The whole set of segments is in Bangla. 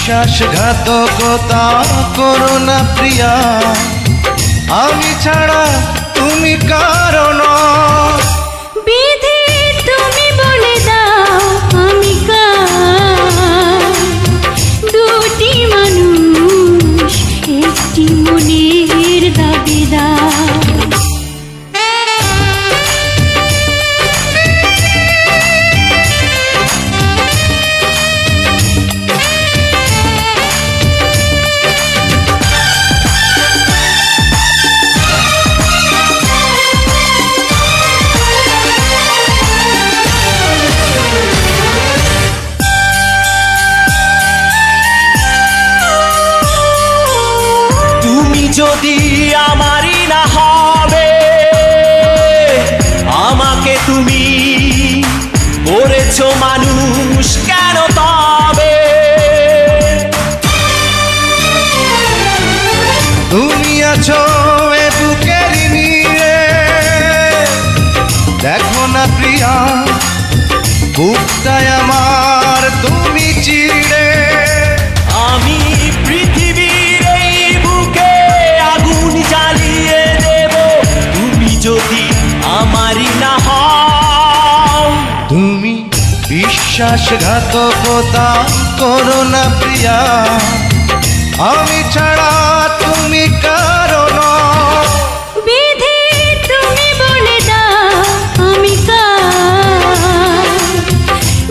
বিশ্বাসঘাতকতা করো না প্রিয়া, আমি ছাড়া তুমি কারো নও। বিধি তুমি বলে দাও আমি কার, দুটি মানুষ একটি মনের দাবিদার। যদি আমারই না হবে, আমাকে তুমি করেছো মানুষ কেন তবে? তুমি আছো এ বুকের নিয়ে, দেখো না প্রিয়া বুকটায় আমার তুমি চিড়ে। আমি পৃথিবীর এই বুকে আগুন জ্বালিয়ে দেব, তুমি যদি আমারই না হও। তুমি বিশ্বাসঘাতকতা করো না প্রিয়া, আমি ছাড়া তুমি কারো নও। বিধি তুমি বলে দাও আমি কার,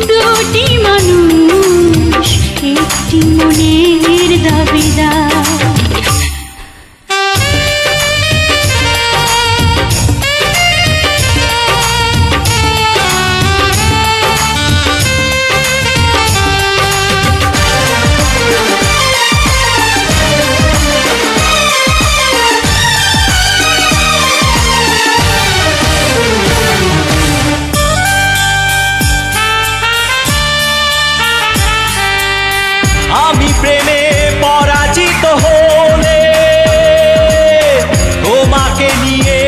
দুটি মানুষ একটি মনের দাবিদার। আমি প্রেমে পরাজিত হলে তোমাকে নিয়ে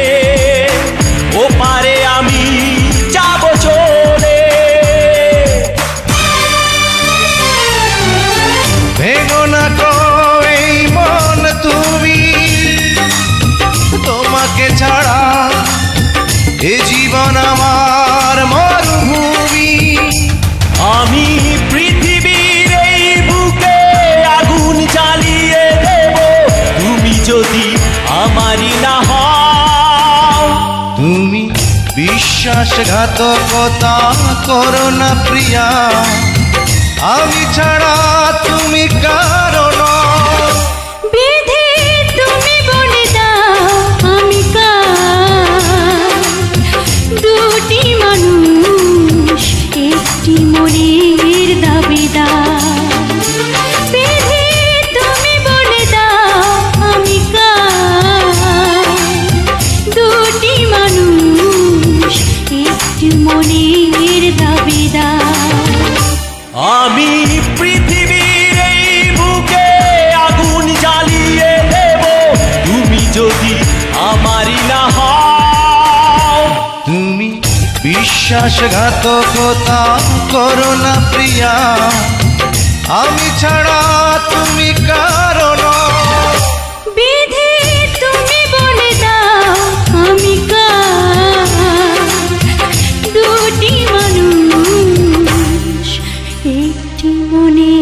ওপারে আমি যাব চলে। ভেঙো না গো এই মন তুমি, তোমাকে ছাড়া এ জীবন আমার মরুভূমি। আমি পৃথিবীর এই বুকে আগুন জ্বালিয়ে দেব, তুমি যদি আমারই না হও। তুমি বিশ্বাসঘাতকতা করো না প্রিয়া, আমি ছাড়া তুমি কারো নও। বিধি তুমি বলে দাও আমি কার, দুটি মানুষ একটি মনের দাবিদার। বিধি তুমি বলে দাও আমি কার, দুটি মানুষ একটি মনের দাবিদার। আমি পৃথিবীর এই বুকে আগুন জ্বালিয়ে দেব, তুমি যদি আমারই না হও। তুমি বিশ্বাসঘাতকতা করো না প্রিয়া, আমি ছাড়া তুমি কারো নও। বিধি তুমি বলে দাও আমি কার, দুটি মানুষ একটি মনে